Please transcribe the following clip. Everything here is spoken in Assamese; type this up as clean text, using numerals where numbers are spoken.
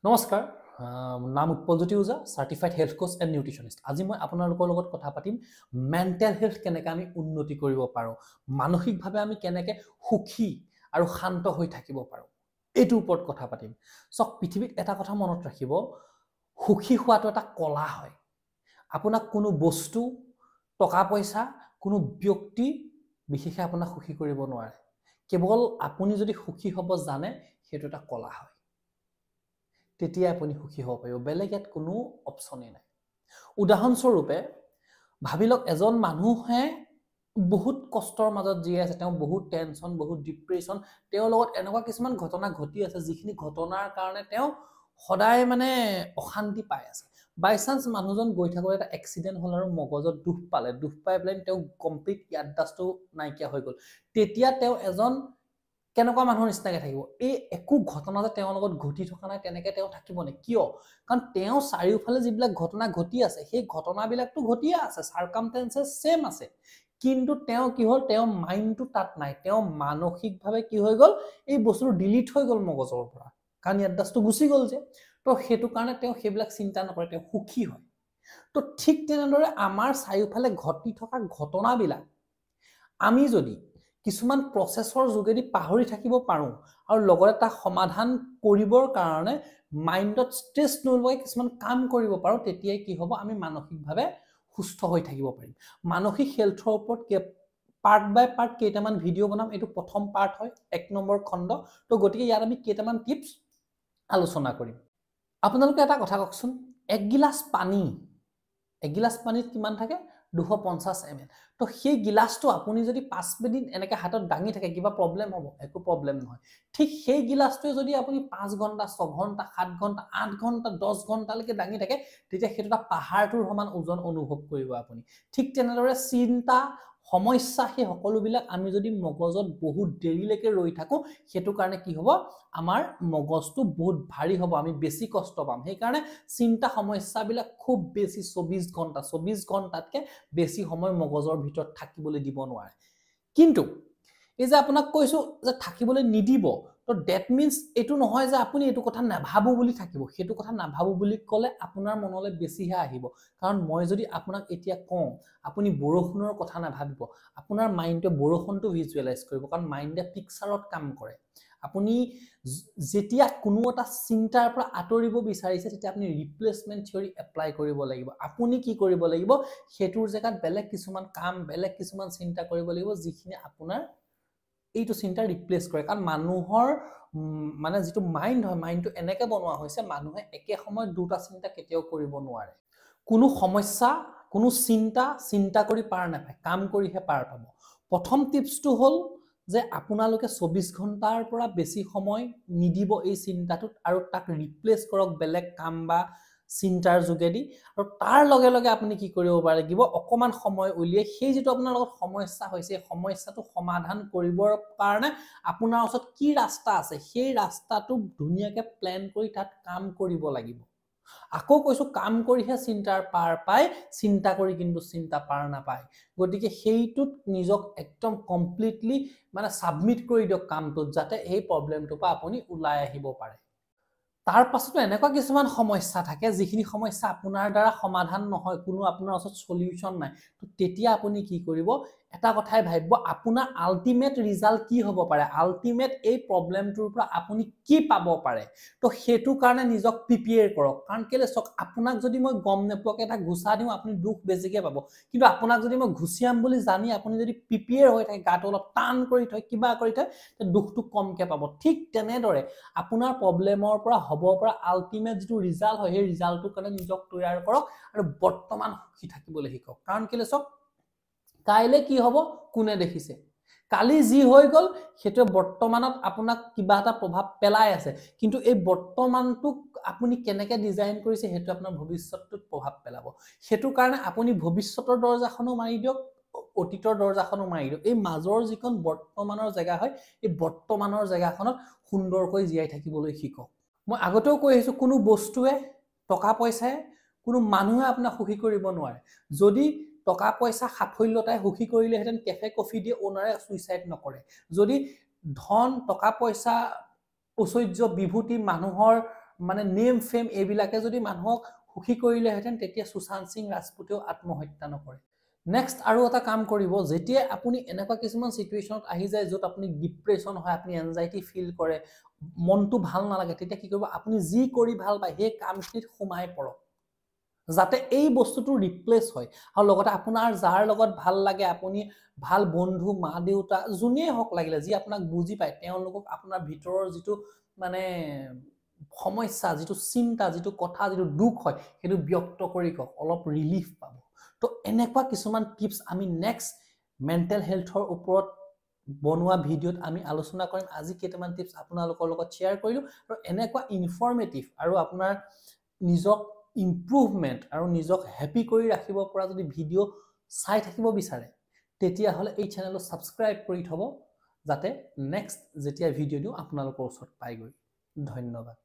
নমস্কাৰ নাম উৎপলজ্যোতি ওজা certified health Koch and nutritionist আজি মই আপোনালোকৰ লগত কথা পাতিম মেণ্টেল হেল্থ কেনেকৈ আমি উন্নতি কৰিব পাৰোঁ মানসিকভাৱে আমি কেনেকৈ সুখী আৰু শান্ত হৈ থাকিব পাৰোঁ এইটোৰ ওপৰত কথা পাতিম সব পৃথিৱীত এটা কথা মনত ৰাখিব সুখী হোৱাটো এটা কলা হয় আপোনাক কোনো বস্তু টকা পইচা কোনো ব্যক্তি বিশেষে আপোনাক সুখী কৰিব নোৱাৰে কেৱল আপুনি যদি সুখী হ'ব জানে সেইটো এটা কলা হয় তেতিয়া আপুনি সুখী হ'ব পাৰিব বেলেগ ইয়াত কোনো অপচনেই নাই উদাহৰণস্বৰূপে ভাবিলক এজন মানুহে বহুত কষ্টৰ মাজত জীয়াই আছে তেওঁ বহুত টেনচন বহুত ডিপ্ৰেছন তেওঁৰ লগত এনেকুৱা কিছুমান ঘটনা ঘটি আছে যিখিনি ঘটনাৰ কাৰণে তেওঁ সদায় মানে অশান্তি পাই আছে বাই চান্স মানুহজন গৈ থাকোঁ এটা এক্সিডেণ্ট হ'ল আৰু মগজত দুখ পাই পেলাই তেওঁ কমপ্লিট ইয়াদদাস্তটো নাইকিয়া হৈ গ'ল তেতিয়া তেওঁ এজন কেনেকুৱা মানুহৰ নিচিনাকৈ থাকিব এই একো ঘটনা যে তেওঁৰ লগত ঘটি থকা নাই তেনেকৈ তেওঁ থাকিব নে কিয় কাৰণ তেওঁ চাৰিওফালে যিবিলাক ঘটনা ঘটি আছে সেই ঘটনাবিলাকতো ঘটিয়ে আছে সাৰ্কামটেন্সেছ সেম আছে কিন্তু তেওঁ কি হ'ল তেওঁ মাইণ্ডটো তাত নাই তেওঁ মানসিকভাৱে কি হৈ গ'ল এই বস্তুটো ডিলিট হৈ গ'ল মগজৰ পৰা কাৰণ ইয়াদদাস্তটো গুচি গ'ল যে তো সেইটো কাৰণে তেওঁ সেইবিলাক চিন্তা নকৰে তেওঁ সুখী হয় তো ঠিক তেনেদৰে আমাৰ চাৰিওফালে ঘটি থকা ঘটনাবিলাক আমি যদি কিছুমান প্ৰসেছৰ যোগেদি পাহৰি থাকিব পাৰোঁ আৰু লগতে তাক সমাধান কৰিবৰ কাৰণে মাইণ্ডত ষ্ট্ৰেছ নলগাই কিছুমান কাম কৰিব পাৰোঁ তেতিয়াই কি হ'ব আমি মানসিকভাৱে সুস্থ হৈ থাকিব পাৰিম মানসিক হেল্থৰ ওপৰত পাৰ্ট বাই পাৰ্ট কেইটামান ভিডিঅ' বনাম এইটো প্ৰথম পাৰ্ট হয় 1 নম্বৰ খণ্ড তো গতিকে ইয়াত আমি কেইটামান টিপছ আলোচনা কৰিম আপোনালোকে এটা কথা কওকচোন এক গিলাচ পানীত কিমান থাকে 250 ml তো সেই গিলাসটো আপুনি যদি 5 মিনিট এনেকৈ হাতত দাঙি থাকে কিবা প্ৰবলেম হ'ব একো প্ৰবলেম নহয় ঠিক সেই গিলাসটো যদি আপুনি 5 ঘণ্টা 6 ঘণ্টা 7 ঘণ্টা 8 ঘণ্টা 10 ঘণ্টালৈকে দাঙি থাকে তেতিয়া সেইটো এটা পাহাৰটোৰ সমান ওজন অনুভৱ কৰিব আপুনি ঠিক তেনেদৰে চিন্তা সমস্যা সেই সকলোবিলাক আমি যদি মগজত বহুত দেৰিলৈকে ৰৈ থাকোঁ সেইটো কাৰণে কি হ'ব আমাৰ মগজটো বহুত ভাৰী হ'ব আমি বেছি কষ্ট পাম সেই কাৰণে চিন্তা সমস্যাবিলাক খুব বেছি 24 ঘণ্টাতকৈ বেছি সময় মগজৰ ভিতৰত থাকিবলৈ দিব নোৱাৰে কিন্তু এই যে আপোনাক কৈছো যে থাকিবলৈ নিদিব তো দ্যাট মিন্স এটো নহয় যে আপুনি এটো কথা নাভাবো বুলি থাকিব হেতু কথা নাভাবো বুলি কলে আপোনাৰ মনলৈ বেছিহে আহিব কাৰণ মই যদি আপোনাক এতিয়া কওঁ আপুনি বৰষুণৰ কথা নাভাবিব আপোনাৰ মাইণ্ডে বৰষুণটো ভিজুৱেলাইজ কৰিব কাৰণ মাইণ্ডে পিকচাৰত কাম কৰে আপুনি যেতিয়া কোনো এটা চিন্তাৰ পৰা আঁতৰিব বিচাৰিছে তেতিয়া আপুনি ৰিপ্লেসমেন্ট থিওৰি এপ্লাই কৰিব লাগিব আপুনি কি কৰিব লাগিব হেতুৰ জেগাত বেলেগ কিছুমান কাম বেলেগ কিছুমান চিন্তা কৰিব লাগিব যিখিনি আপোনাৰ এইটো চিন্তা ৰিপ্লেস কৰে কাৰণ মানুহৰ মানে যেটো মাইণ্ড হয় মাইণ্ডটো এনেকৈ বনোৱা হৈছে মানুহে একে সময়ত দুটা চিন্তা কেতিয়াও কৰিব নোৱাৰে কোনো সমস্যা কোনো চিন্তা কৰি পাৰ নাপায় কাম কৰিহে পাৰ পাব প্ৰথম টিপছটো হ'ল যে আপোনালোকে 24 ঘণ্টাৰ পৰা বেছি সময় নিদিব এই চিন্তাটোত আৰু তাক ৰিপ্লেস কৰক বেলেগ কাম বা চিন্তাৰ যোগেদি আৰু তাৰ লগে লগে আপুনি কি কৰিব পাৰে লাগিব অকমান সময় উলিয়াই সেই যেটো আপোনাৰ লগত সমস্যা হৈছে সমস্যাটো সমাধান কৰিবৰ কাৰণে আপোনাৰ ওচৰত কি ৰাস্তা আছে সেই ৰাস্তাটো ধুনীয়াকৈ প্ল্যান কৰি তাত কাম কৰিব লাগিব আকৌ কৈছো কাম কৰিহে চিন্তাৰ পাৰ পায় চিন্তা কৰি কিন্তু চিন্তা পাৰ নাপায় গতিকে সেইটোত নিজক একদম কমপ্লিটলি মানে সাবমিট কৰি দিয়ক কামটোত যাতে এই প্ৰবলেমটো পা আপুনি উলাই আহিব পাৰে তাৰ পাছতো এনেকুৱা কিছুমান সমস্যা থাকে যিখিনি সমস্যা আপোনাৰ দ্বাৰা সমাধান নহয় কোনো আপোনাৰ ওচৰত সলিউশন নাই তো তেতিয়া আপুনি কি কৰিব এটা কথাই ভাবিব আপোনাৰ আল্টিমেট ৰিজাল্ট কি হ'ব পাৰে আল্টিমেট এই প্ৰবলেমটোৰ পৰা আপুনি কি পাব পাৰে তো হেতু কাৰণে নিজক প্ৰিপেয়াৰ কৰক কাৰণ কেলে সক আপোনাক যদি মই গম নেপকে এটা ঘুষা দিও আপুনি দুখ বেছিকে পাব কিন্তু আপোনাক যদি মই ঘুষিয়াম বুলি জানি আপুনি যদি প্ৰিপেয়াৰ হৈ থাকে গাটো অলপ টান কৰি থয় কিবা কৰি থয় তে দুখটো কমকে পাব ঠিক তেনেদৰে আপোনাৰ প্ৰবলেমৰ পৰা হ'ব পৰা আল্টিমেট যেটো ৰিজাল্ট হয় সেই ৰিজাল্টৰ কাৰণে নিজক তৈয়াৰ কৰক আৰু বৰ্তমান সুখী থাকিবলৈ শিকক কাৰণ কেলে সক কাইলে কি হ'ব কোনে দেখিছে কালি যি হৈ গল হেতু বৰ্তমানত আপোনাক কিবা এটা প্ৰভাৱ পেলাই আছে কিন্তু এই বৰ্তমানটোক আপুনি কেনেকৈ ডিজাইন কৰিছে হেতু আপোনাৰ ভৱিষ্যতটোত প্ৰভাৱ পেলাব হেতু কাৰণে আপুনি ভৱিষ্যতৰ দৰজাখনো মাৰি দিয়ক অতীতৰ দৰজাখনো মাৰি দিয়ক এই মাজৰ যিখন বৰ্তমানৰ জায়গা হয় এই বৰ্তমানৰ জায়গাখনত সুন্দৰকৈ জিয়াই থাকিবলৈ শিকক মই আগতেও কৈ আহিছো কোনো বস্তুৱে টকা পইচায়ে কোনো মানুহে আপোনাক সুখী কৰিব নোৱাৰে যদি টকা পইচা সাফল্যতাই সুখী কৰিলে হেতেন কেফে কফি দিয়ে ওনাৰে সুইসাইড নকৰে যদি ধন টকা পইচা ঐশ্বৰ্য বিভূতি মানুহৰ মানে নেম ফেম এইবিলাকে যদি মানুহক সুখী কৰিলেহেঁতেন তেতিয়া সুশান্ত সিং ৰাজপুতেও আত্মহত্যা নকৰে নেক্সট আৰু এটা কাম কৰিব যেতিয়া আপুনি এনেকুৱা কিছুমান সিচুৱেশনত আহি যায় য'ত আপুনি ডিপ্ৰেছন হয় আপুনি এনজাইটি ফিল কৰে মনটো ভাল নালাগে তেতিয়া কি কৰিব আপুনি যি কৰি ভাল পায় সেই কামখিনিত সোমাই পৰক যাতে এই বস্তুটো ৰিপ্লেস হয় আৰু লগতে আপোনাৰ যাৰ লগত ভাল লাগে আপুনি ভাল বন্ধু মা দেউতা যোনে হক লাগিলে যি আপোনাক বুজি পায় তেওঁলোকক আপোনাৰ ভিতৰৰ যিটো মানে সমস্যা যিটো চিন্তা যিটো কথা যিটো দুখ হয় সেইটো ব্যক্ত কৰি কওক অলপ ৰিলিফ পাব তো এনেকুৱা কিছুমান টিপস আমি নেক্সট মেন্টেল হেলথৰ ওপৰত বনোৱা ভিডিঅ'ত আমি আলোচনা কৰিম আজি কেইটামান টিপস আপোনালোকৰ লগত শ্বেয়াৰ কৰিলো আৰু এনেকুৱা ইনফৰমেটিভ আৰু আপোনাৰ নিজক ইমপ্ৰুভমেন্ট আৰু নিজক হ্যাপি কৰি ৰাখিব পৰা যদি ভিডিঅ' চাই থাকিব বিচাৰে তেতিয়া হলে এই চেনেলটো সাবস্ক্ৰাইব কৰি থব যাতে নেক্সট যেতিয়া ভিডিঅ' দিও আপোনালোকৰ ওচৰত পাইগৈ ধন্যবাদ